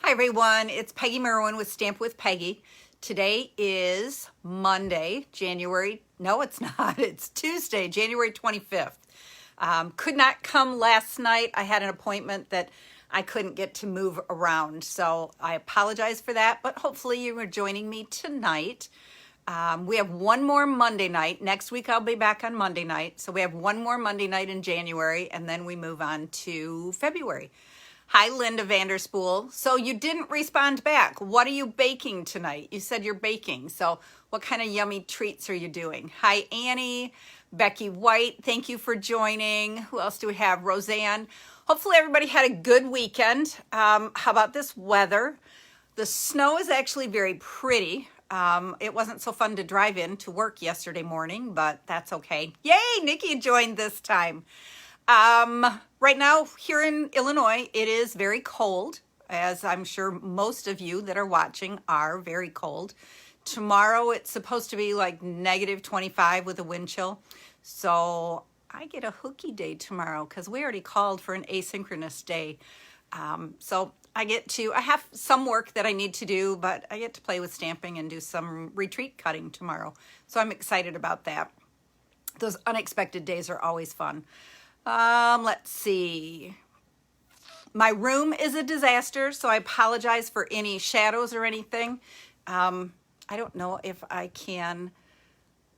Hi everyone, it's Peggy Merwin with Stamp with Peggy. Today is Monday, no it's not, it's Tuesday, January 25th. Could not come last night. I had an appointment that I couldn't get to move around, so I apologize for that, but hopefully you are joining me tonight. We have one more Monday night. Next week I'll be back on Monday night, so we have one more Monday night in January, and then we move on to February. Hi, Linda Vanderspool. So you didn't respond back. What are you baking tonight? You said you're baking. So what kind of yummy treats are you doing? Hi, Annie. Becky White, thank you for joining. Who else do we have? Roseanne. Hopefully everybody had a good weekend. How about this weather? The snow is actually very pretty. It wasn't so fun to drive in to work yesterday morning, but that's okay. Yay, Nikki joined this time. Right now here in Illinois, it is very cold, as I'm sure most of you that are watching are very cold. Tomorrow it's supposed to be like -25 with a wind chill. So I get a hooky day tomorrow because we already called for an asynchronous day. So I have some work that I need to do, but I get to play with stamping and do some retreat cutting tomorrow. So I'm excited about that. Those unexpected days are always fun. Let's see. My room is a disaster, so I apologize for any shadows or anything. I don't know if I can.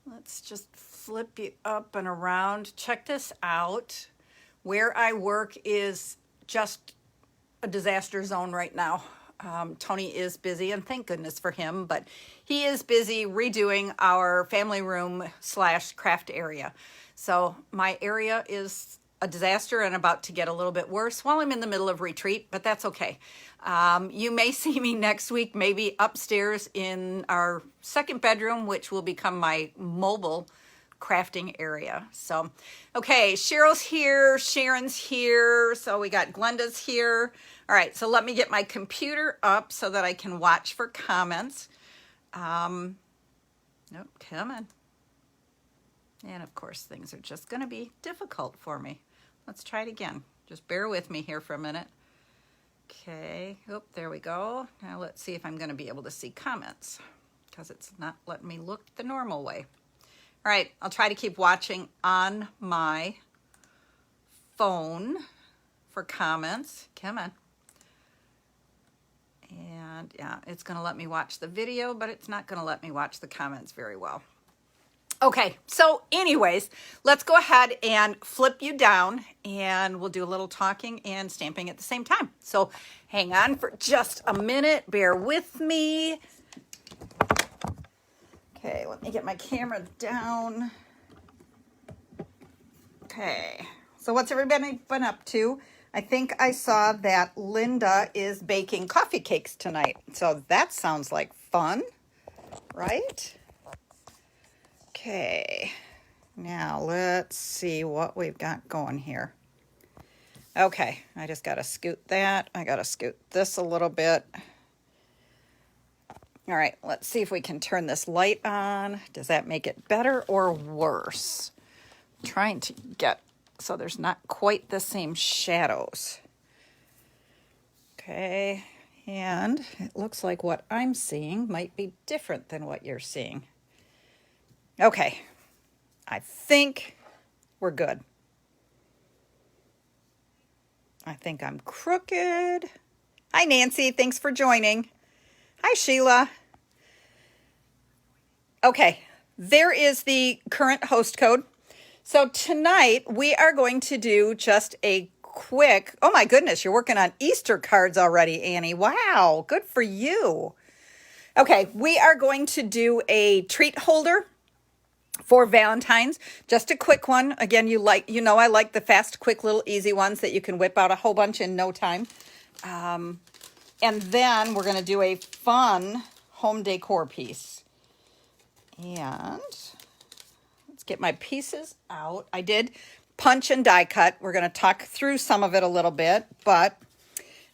Let's just flip you up and around. Check this out. Where I work is just a disaster zone right now. Tony is busy, and thank goodness for him, but he is busy redoing our family room / craft area. So my area is a disaster and about to get a little bit worse while I'm in the middle of retreat, but that's okay. You may see me next week, maybe upstairs in our second bedroom, which will become my mobile crafting area. So, okay, Cheryl's here, Sharon's here, so we got Glenda's here. All right, so let me get my computer up so that I can watch for comments. Nope, come on. And of course, things are just going to be difficult for me. Let's try it again. Just bear with me here for a minute. Okay, oh, there we go. Now let's see if I'm going to be able to see comments because it's not letting me look the normal way. All right, I'll try to keep watching on my phone for comments. Come on. And yeah, it's going to let me watch the video, but it's not going to let me watch the comments very well. Okay, so anyways, let's go ahead and flip you down and we'll do a little talking and stamping at the same time. So hang on for just a minute, bear with me. Okay, let me get my camera down. Okay, so what's everybody been up to? I think I saw that Linda is baking coffee cakes tonight. So that sounds like fun, right? Okay, now let's see what we've got going here. Okay, I just got to scoot that. I got to scoot this a little bit. All right, let's see if we can turn this light on. Does that make it better or worse? I'm trying to get so there's not quite the same shadows. Okay, and it looks like what I'm seeing might be different than what you're seeing. Okay, I think we're good. I think I'm crooked. Hi, Nancy. Thanks for joining. Hi, Sheila. Okay, there is the current host code. So tonight we are going to do just a quick, oh my goodness, you're working on Easter cards already, Annie. Wow, good for you. Okay, we are going to do a treat holder for Valentine's, just a quick one. Again, I like the fast, quick, little easy ones that you can whip out a whole bunch in no time. And then we're going to do a fun home decor piece. And let's get my pieces out. I did punch and die cut. We're going to talk through some of it a little bit, but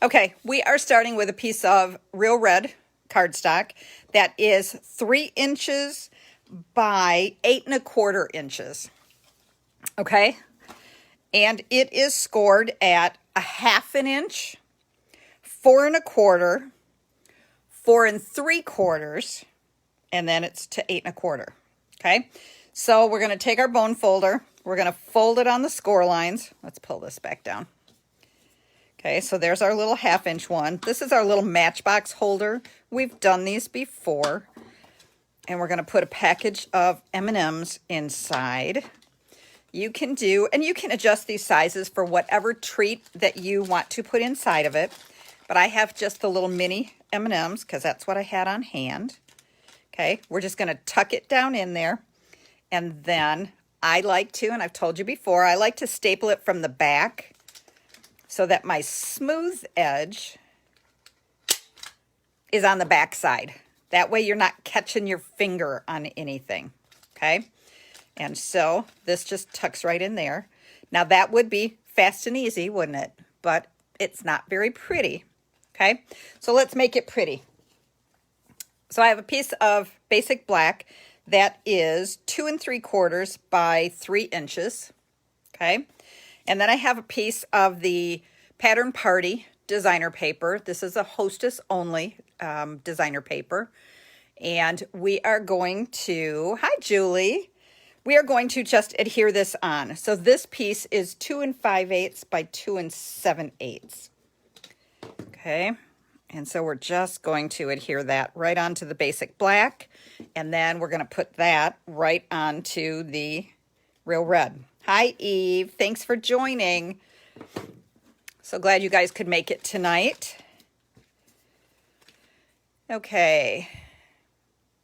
okay, we are starting with a piece of real red cardstock that is 3 inches by 8 1/4 inches. Okay, and it is scored at a 1/2 inch, 4 1/4, 4 3/4, and then it's to 8 1/4. Okay, so we're going to take our bone folder. We're going to fold it on the score lines. Let's pull this back down. Okay, so there's our little 1/2 inch one. This is our little matchbox holder. We've done these before. And we're going to put a package of M&Ms inside. You can do, and you can adjust these sizes for whatever treat that you want to put inside of it. But I have just the little mini M&Ms because that's what I had on hand. Okay, we're just going to tuck it down in there. And then I like to, and I've told you before, I like to staple it from the back so that my smooth edge is on the back side. That way you're not catching your finger on anything, okay? And so this just tucks right in there. Now that would be fast and easy, wouldn't it? But it's not very pretty, okay? So let's make it pretty. So I have a piece of basic black that is 2 3/4 by 3 inches, okay? And then I have a piece of the Pattern Party designer paper. This is a hostess only designer paper. And we are going to, hi Julie, we are going to just adhere this on. So this piece is 2 5/8 by 2 7/8. Okay, and so we're just going to adhere that right onto the basic black. And then we're going to put that right onto the real red. Hi Eve, thanks for joining. So glad you guys could make it tonight. Okay.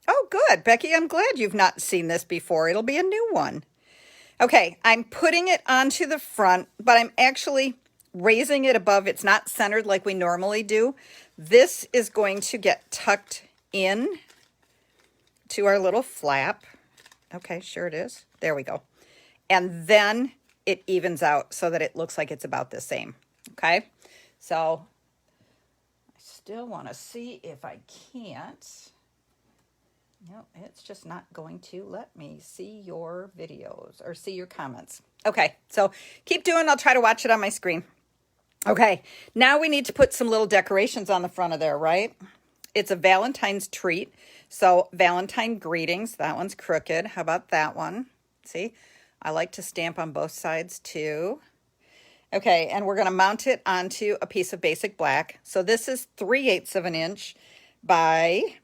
Oh, good. Becky, I'm glad you've not seen this before. It'll be a new one. Okay, I'm putting it onto the front, but I'm actually raising it above. It's not centered like we normally do. This is going to get tucked in to our little flap. Okay, sure it is. There we go. And then it evens out so that it looks like it's about the same. Okay, so I still want to see if I can't. No, it's just not going to let me see your videos or see your comments. Okay, so keep doing. I'll try to watch it on my screen. Okay, now we need to put some little decorations on the front of there, right? It's a Valentine's treat. So Valentine greetings. That one's crooked. How about that one? See, I like to stamp on both sides too. Okay, and we're going to mount it onto a piece of basic black. So this is 3/8 of an inch by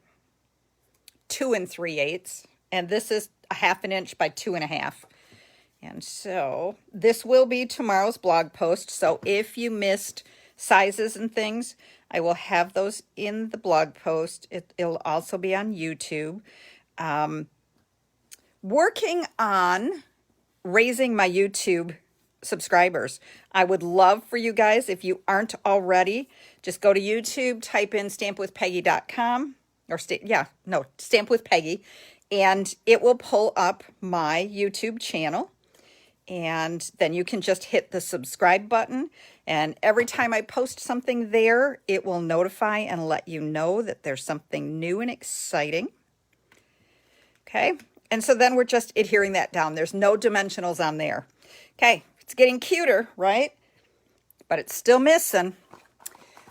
2 3/8, and this is a 1/2 inch by 2 1/2. And so this will be tomorrow's blog post. So if you missed sizes and things, I will have those in the blog post. It'll also be on YouTube. Working on raising my YouTube subscribers. I would love for you guys, if you aren't already, just go to YouTube, type in stampwithpeggy.com. Or Stamp with Peggy, and it will pull up my YouTube channel. And then you can just hit the subscribe button, and every time I post something there, it will notify and let you know that there's something new and exciting. Okay, and so then we're just adhering that down. There's no dimensionals on there. Okay, it's getting cuter, right? But it's still missing.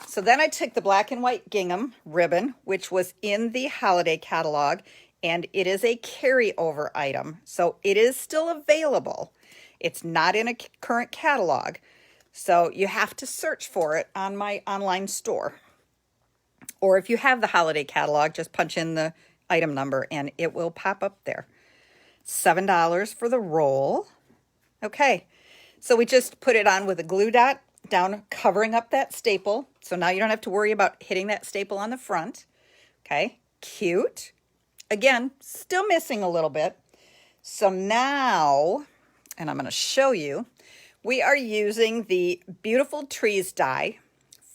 So then I took the black and white gingham ribbon, which was in the holiday catalog, and it is a carryover item. So it is still available. It's not in a current catalog. So you have to search for it on my online store. Or if you have the holiday catalog, just punch in the item number and it will pop up there. $7 for the roll. Okay, so we just put it on with a glue dot down, covering up that staple. So now you don't have to worry about hitting that staple on the front. Okay, cute. Again, still missing a little bit. So now, and I'm going to show you, we are using the Beautiful Trees die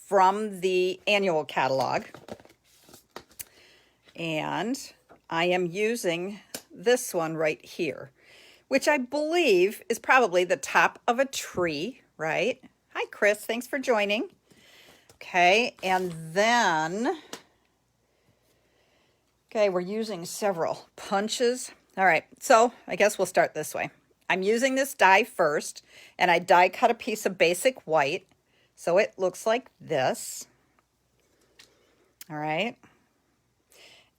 from the annual catalog. And I am using this one right here, which I believe is probably the top of a tree, right? Hi, Chris. Thanks for joining. Okay, and then, okay, we're using several punches. All right, so I guess we'll start this way. I'm using this die first, and I die cut a piece of basic white, so it looks like this. All right.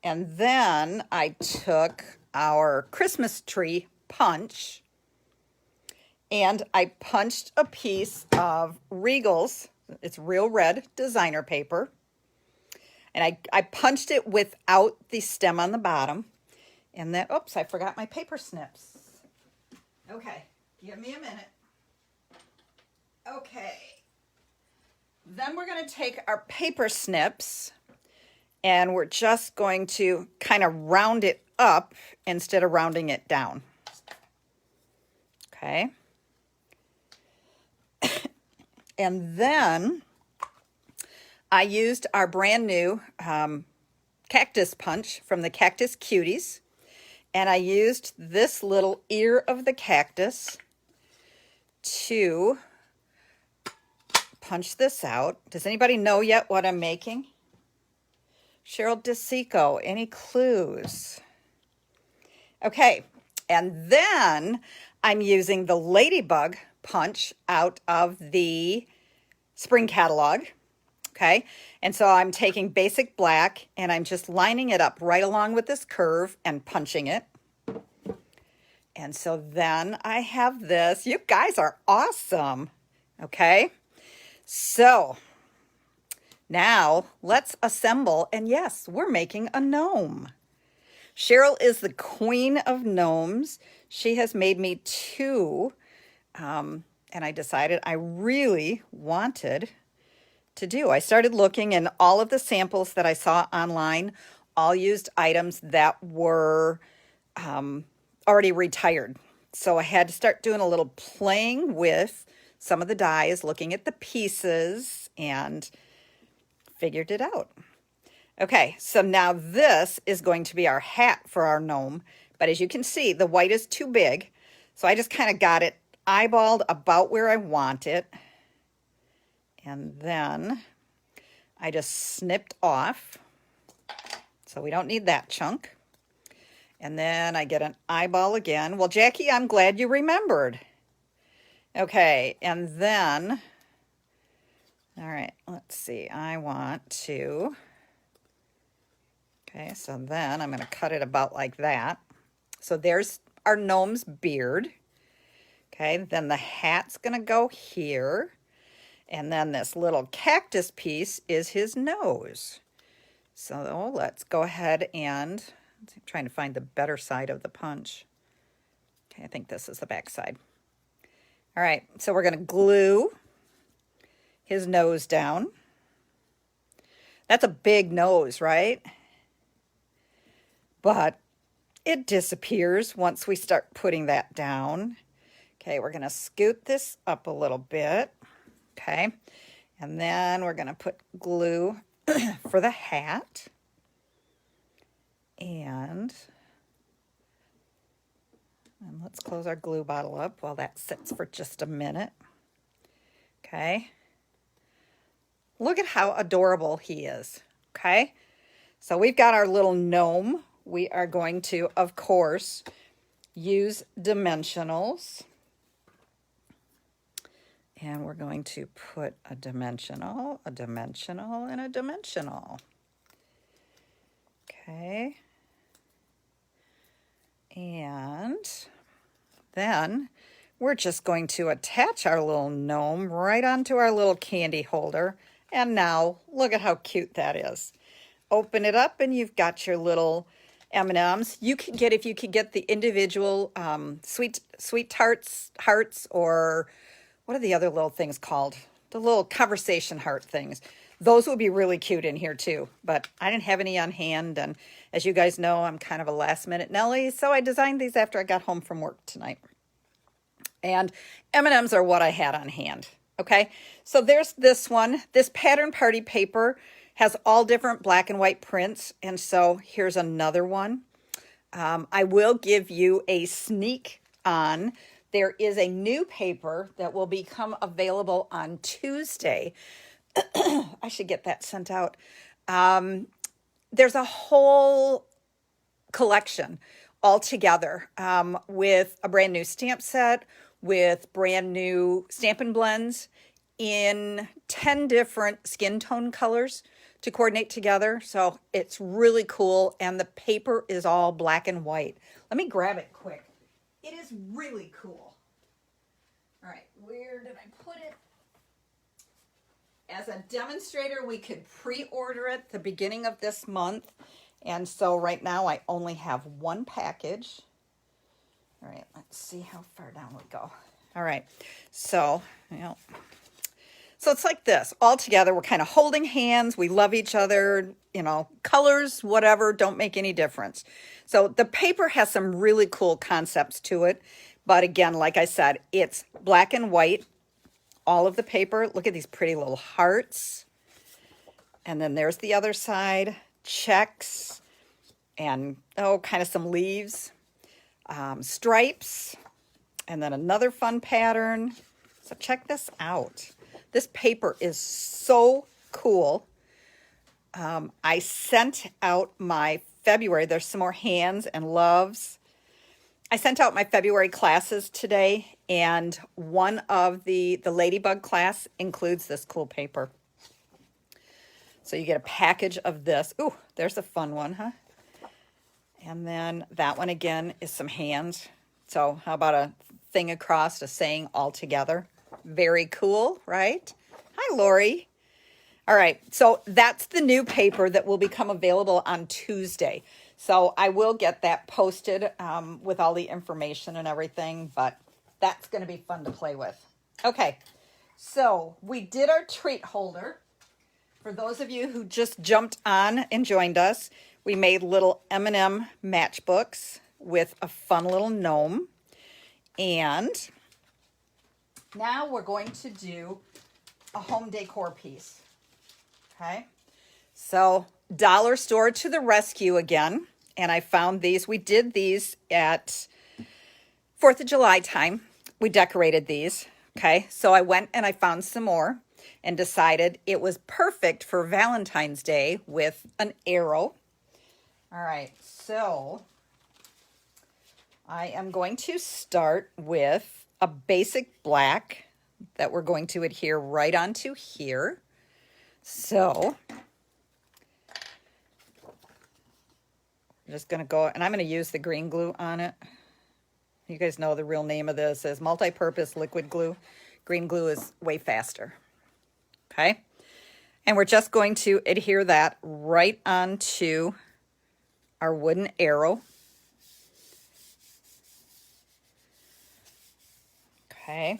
And then I took our Christmas tree punch and I punched a piece of Regals. It's real red designer paper. And I punched it without the stem on the bottom. And then, oops, I forgot my paper snips. Okay, give me a minute. Okay. Then we're going to take our paper snips and we're just going to kind of round it up instead of rounding it down. Okay. And then I used our brand new cactus punch from the Cactus Cuties. And I used this little ear of the cactus to punch this out. Does anybody know yet what I'm making? Cheryl DeSico, any clues? Okay, and then I'm using the ladybug punch out of the spring catalog. Okay, and so I'm taking basic black and I'm just lining it up right along with this curve and punching it. And so then I have this. You guys are awesome. Okay, so now let's assemble. And yes, we're making a gnome. Cheryl is the queen of gnomes. She has made me two. And I decided I really wanted to do. I started looking and all of the samples that I saw online all used items that were already retired. So I had to start doing a little playing with some of the dies, looking at the pieces and figured it out. Okay, so now this is going to be our hat for our gnome. But as you can see, the white is too big. So I just kind of got it eyeballed about where I want it. And then I just snipped off. So we don't need that chunk. And then I get an eyeball again. Well, Jackie, I'm glad you remembered. Okay, and then, all right, let's see. I want to, okay, so then I'm going to cut it about like that. So there's our gnome's beard. Okay, then the hat's going to go here. And then this little cactus piece is his nose. So let's go ahead and, I'm trying to find the better side of the punch. Okay, I think this is the back side. All right, so we're going to glue his nose down. That's a big nose, right? But it disappears once we start putting that down. Okay, we're going to scoot this up a little bit. Okay, and then we're going to put glue for the hat. And let's close our glue bottle up while that sits for just a minute. Okay. Look at how adorable he is. Okay. So we've got our little gnome. We are going to, of course, use dimensionals. And we're going to put a dimensional, and a dimensional. Okay. And then we're just going to attach our little gnome right onto our little candy holder. And now look at how cute that is. Open it up and you've got your little M&Ms. You can get, if you could get the individual sweet tarts, hearts, or what are the other little things called? The little conversation heart things. Those would be really cute in here too, but I didn't have any on hand. And as you guys know, I'm kind of a last minute Nelly. So I designed these after I got home from work tonight. And M&Ms are what I had on hand. Okay, so there's this one. This pattern party paper has all different black and white prints. And so here's another one. I will give you a sneak on. There is a new paper that will become available on Tuesday. I should get that sent out. There's a whole collection all together with a brand new stamp set, with brand new Stampin' Blends, in 10 different skin tone colors to coordinate together. So it's really cool. And the paper is all black and white. Let me grab it quick. It is really cool. All right, where did I put it? As a demonstrator, we could pre-order it the beginning of this month. And so right now I only have one package. All right, let's see how far down we go. All right, so, so it's like this. All together, we're kind of holding hands. We love each other. Colors, whatever, don't make any difference. So the paper has some really cool concepts to it. But again, like I said, it's black and white. All of the paper. Look at these pretty little hearts. And then there's the other side. Checks. And, kind of some leaves. Stripes. And then another fun pattern. So check this out. This paper is so cool. I sent out my February. There's some more hands and loves. I sent out my February classes today, and one of the Ladybug class includes this cool paper. So you get a package of this. Ooh, there's a fun one, huh? And then that one again is some hands. So how about a thing across, a saying all together? Very cool, right? Hi, Lori. All right, so that's the new paper that will become available on Tuesday. So I will get that posted with all the information and everything, but that's going to be fun to play with. Okay, so we did our treat holder. For those of you who just jumped on and joined us, we made little M&M matchbooks with a fun little gnome. And now we're going to do a home decor piece. Okay, so dollar store to the rescue again. And I found these. We did these at 4th of July time. We decorated these. Okay, so I went and I found some more and decided it was perfect for Valentine's Day with an arrow. All right, so I am going to start with a basic black that we're going to adhere right onto here. So I'm just going to go, and I'm going to use the green glue on it. You guys know the real name of this is multi-purpose liquid glue. Green glue is way faster. Okay, and we're just going to adhere that right onto our wooden arrow. Okay,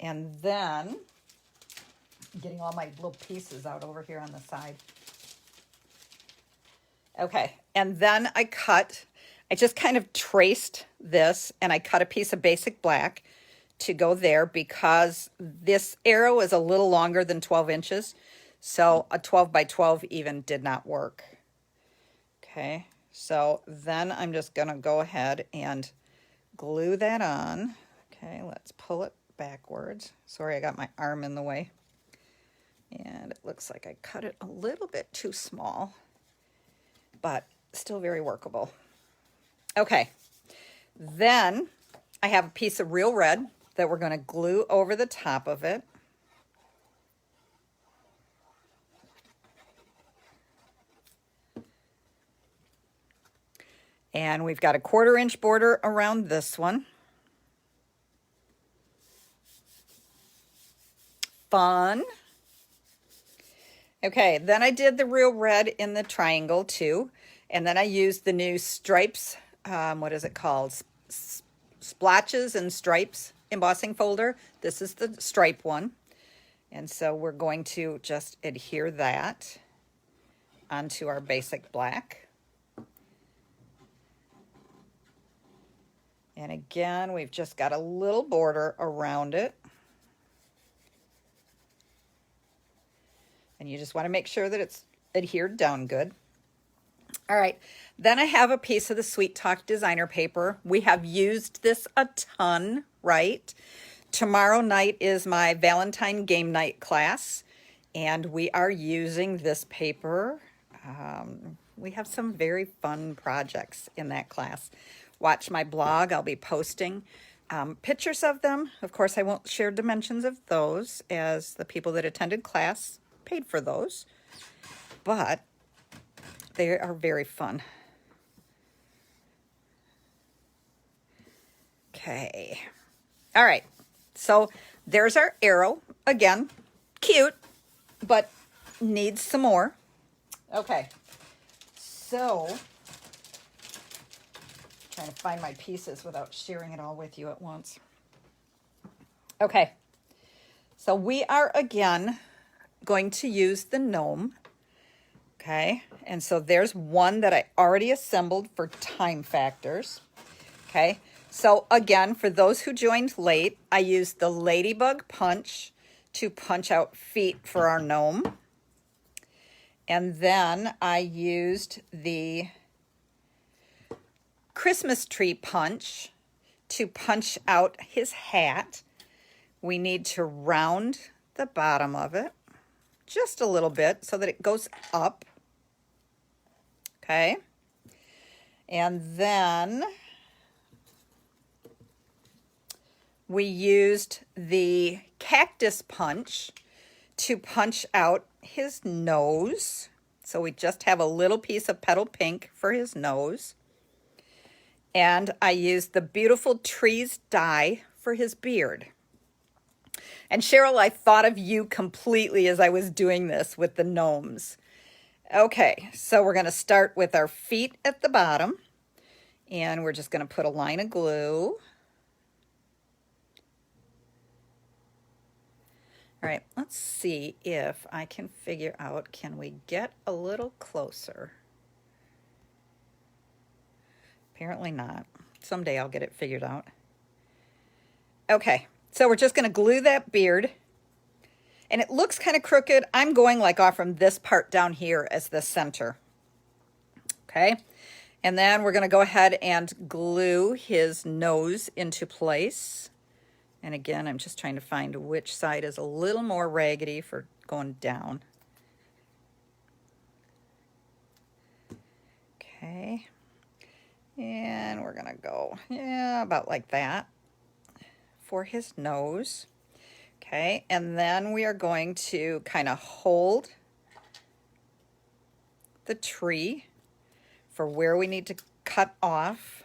and then getting all my little pieces out over here on the side. Okay, and then I just kind of traced this, and I cut a piece of basic black to go there because this arrow is a little longer than 12 inches. So a 12 by 12 even did not work. Okay, so then I'm just gonna go ahead and glue that on. Okay, let's pull it backwards. Sorry, I got my arm in the way. And it looks like I cut it a little bit too small, but still very workable. Okay, then I have a piece of real red that we're going to glue over the top of it. And we've got a 1/4 inch border around this one. Fun. Okay, then I did the real red in the triangle too. And then I used the new stripes, what is it called? Splotches and stripes embossing folder. This is the stripe one. And so we're going to just adhere that onto our basic black. And again, we've just got a little border around it. And you just want to make sure that it's adhered down good. All right, then I have a piece of the Sweet Talk designer paper. We have used this a ton, right? Tomorrow night is my Valentine game night class, and we are using this paper. We have some very fun projects in that class. Watch my blog. I'll be posting pictures of them. Of course, I won't share dimensions of those as the people that attended class paid for those, but they are very fun. Okay. All right. So there's our arrow. Again, cute, but needs some more. Okay. So, trying to find my pieces without sharing it all with you at once. Okay. So we are again going to use the gnome. Okay. And so there's one that I already assembled for time factors. Okay. So again, for those who joined late, I used the ladybug punch to punch out feet for our gnome. And then I used the Christmas tree punch to punch out his hat. We need to round the bottom of it just a little bit so that it goes up. Okay. And then we used the cactus punch to punch out his nose. So we just have a little piece of petal pink for his nose. And I used the beautiful trees dye for his beard. And Cheryl, I thought of you completely as I was doing this with the gnomes. Okay, so we're going to start with our feet at the bottom. And we're just going to put a line of glue. All right, let's see if I can figure out, can we get a little closer? Apparently not. Someday I'll get it figured out. Okay, so we're just gonna glue that beard. And it looks kind of crooked. I'm going like off from this part down here as the center. Okay, and then we're gonna go ahead and glue his nose into place. And again, I'm just trying to find which side is a little more raggedy for going down. Okay. And we're going to go, yeah, about like that for his nose. Okay. And then we are going to kind of hold the tree for where we need to cut off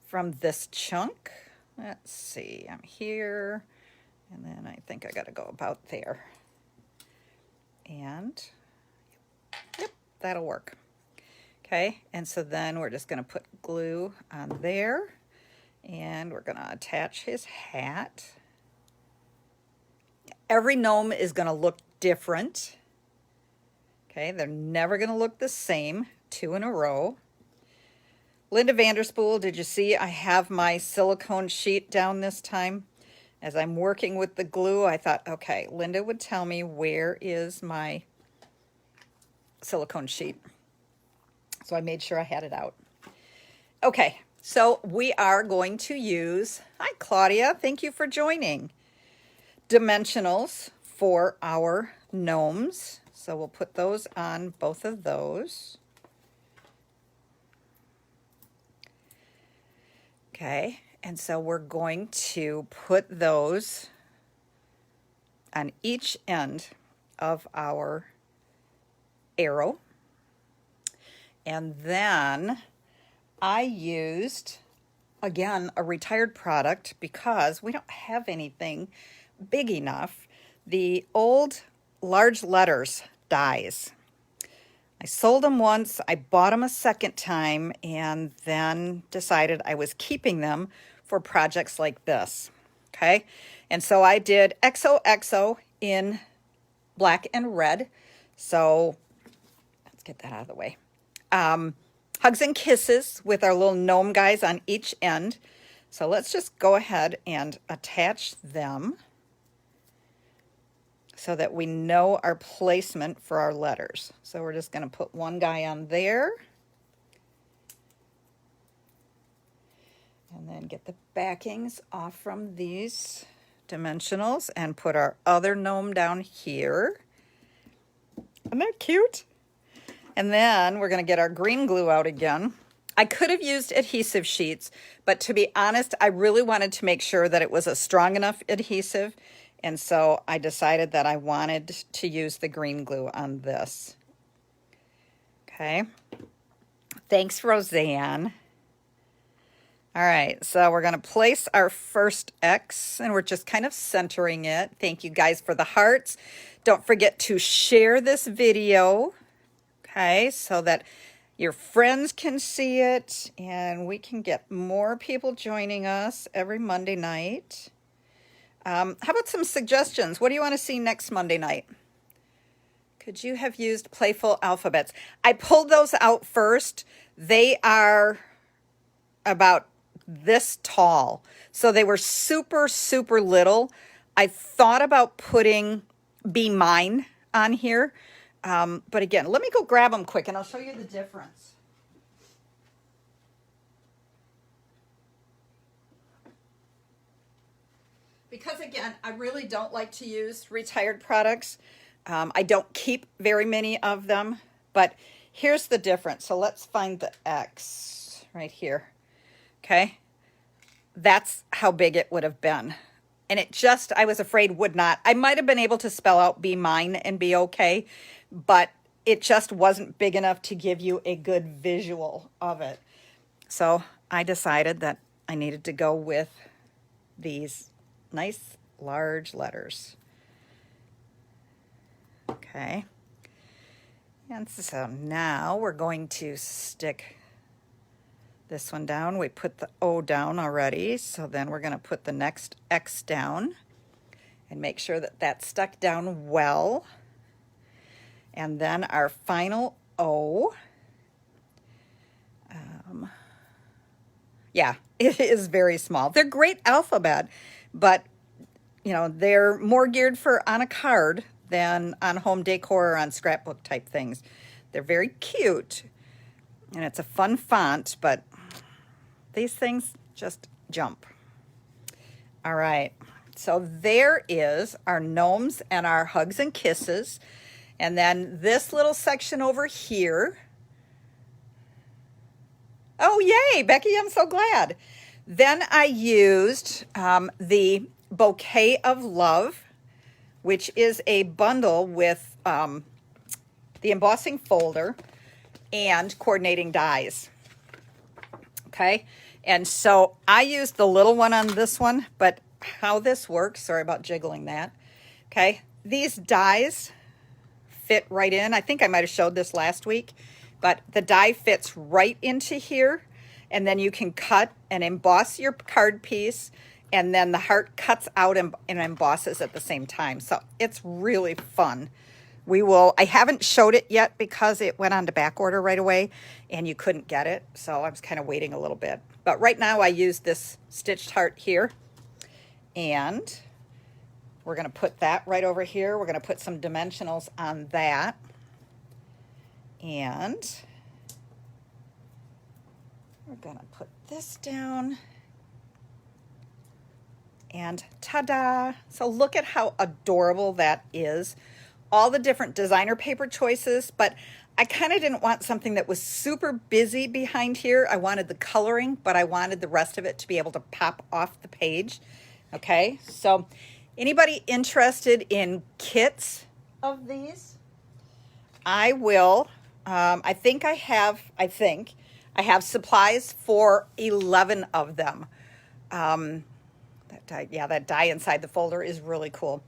from this chunk. Let's see, I'm here, and then I think I got to go about there. And, yep, that'll work. Okay, and so then we're just going to put glue on there, and we're going to attach his hat. Every gnome is going to look different. Okay, they're never going to look the same, 2 in a row. Linda Vanderspool, did you see I have my silicone sheet down this time? As I'm working with the glue, I thought, okay, Linda would tell me where is my silicone sheet. So I made sure I had it out. Okay, so we are going to use, hi Claudia, thank you for joining, dimensionals for our gnomes. So we'll put those on both of those. Okay, and so we're going to put those on each end of our arrow. And then I used, again, a retired product because we don't have anything big enough. The old large letters dies. I sold them once, I bought them a second time, and then decided I was keeping them for projects like this, okay? And so I did XOXO in black and red. So let's get that out of the way. Hugs and kisses with our little gnome guys on each end. So let's just go ahead and attach them so that we know our placement for our letters. So we're just going to put one guy on there. And then get the backings off from these dimensionals and put our other gnome down here. Isn't that cute? And then we're going to get our green glue out again. I could have used adhesive sheets, but to be honest, I really wanted to make sure that it was a strong enough adhesive. And so I decided that I wanted to use the green glue on this. Okay. Thanks, Roseanne. All right, so we're going to place our first X, and we're just kind of centering it. Thank you guys for the hearts. Don't forget to share this video, okay, so that your friends can see it, and we can get more people joining us every Monday night. How about some suggestions? What do you want to see next Monday night? Could you have used playful alphabets? I pulled those out first. They are about this tall, so they were super, super little. I thought about putting Be Mine on here, but again, let me go grab them quick and I'll show you the difference. Because again, I really don't like to use retired products. I don't keep very many of them, but here's the difference. So let's find the X right here. Okay, that's how big it would have been. And it just, I was afraid would not. I might have been able to spell out Be Mine and be okay, but it just wasn't big enough to give you a good visual of it. So I decided that I needed to go with these nice large letters. Okay. And so now we're going to stick this one down. We put the O down already, so then we're going to put the next X down and make sure that that's stuck down well. And then our final O. Yeah, it is very small. They're great alphabet, but you know, they're more geared for on a card than on home decor or on scrapbook type things. They're very cute and it's a fun font, but these things just jump. All right, so there is our gnomes and our hugs and kisses. And then this little section over here. Oh, yay, Becky, I'm so glad. Then I used the Bouquet of Love, which is a bundle with the embossing folder and coordinating dies. Okay, and so I used the little one on this one, but how this works, sorry about jiggling that. Okay, these dies fit right in. I think I might have showed this last week, but the die fits right into here, and then you can cut and emboss your card piece, and then the heart cuts out and embosses at the same time. So it's really fun. I haven't showed it yet because it went on to back order right away and you couldn't get it. So I was kind of waiting a little bit. But right now I use this stitched heart here, and we're going to put that right over here. We're going to put some dimensionals on that. And we're going to put this down. And ta-da! So look at how adorable that is. All the different designer paper choices, but I kind of didn't want something that was super busy behind here. I wanted the coloring, but I wanted the rest of it to be able to pop off the page. Okay, so anybody interested in kits of these? I will. I think I have supplies for 11 of them. That die inside the folder is really cool.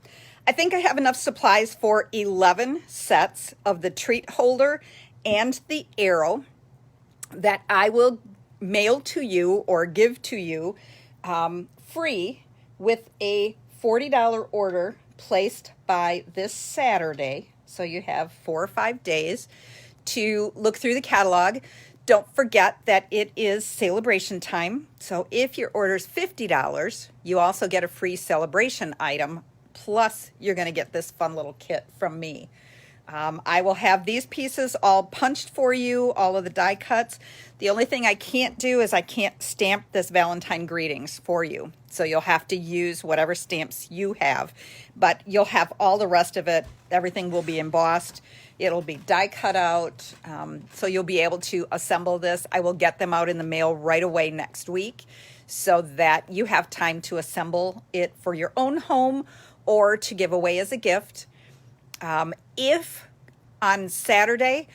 I think I have enough supplies for 11 sets of the treat holder and the arrow that I will mail to you or give to you free with a $40 order placed by this Saturday. So you have 4 or 5 days to look through the catalog. Don't forget that it is celebration time. So if your order is $50, you also get a free celebration item. Plus, you're going to get this fun little kit from me. I will have these pieces all punched for you, all of the die cuts. The only thing I can't do is I can't stamp this Valentine greetings for you. So you'll have to use whatever stamps you have. But you'll have all the rest of it. Everything will be embossed. It'll be die cut out, so you'll be able to assemble this. I will get them out in the mail right away next week so that you have time to assemble it for your own home or to give away as a gift. If on Saturday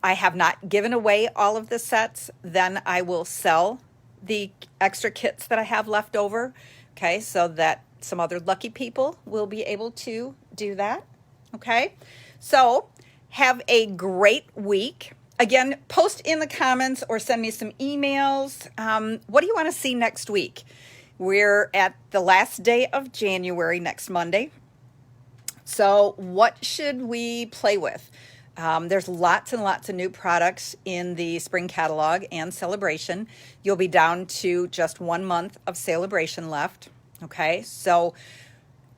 I have not given away all of the sets, then I will sell the extra kits that I have left over, okay, so that some other lucky people will be able to do that, okay? So have a great week. Again, post in the comments or send me some emails. What do you want to see next week? We're at the last day of January, next Monday. So what should we play with? There's lots and lots of new products in the spring catalog and celebration. You'll be down to just 1 month of celebration left. Okay, so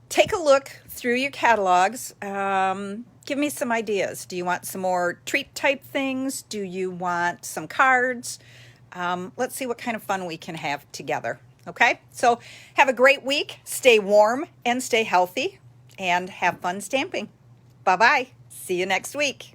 take a look through your catalogs. Give me some ideas. Do you want some more treat type things? Do you want some cards? Let's see what kind of fun we can have together. Okay, so have a great week. Stay warm and stay healthy and have fun stamping. Bye-bye. See you next week.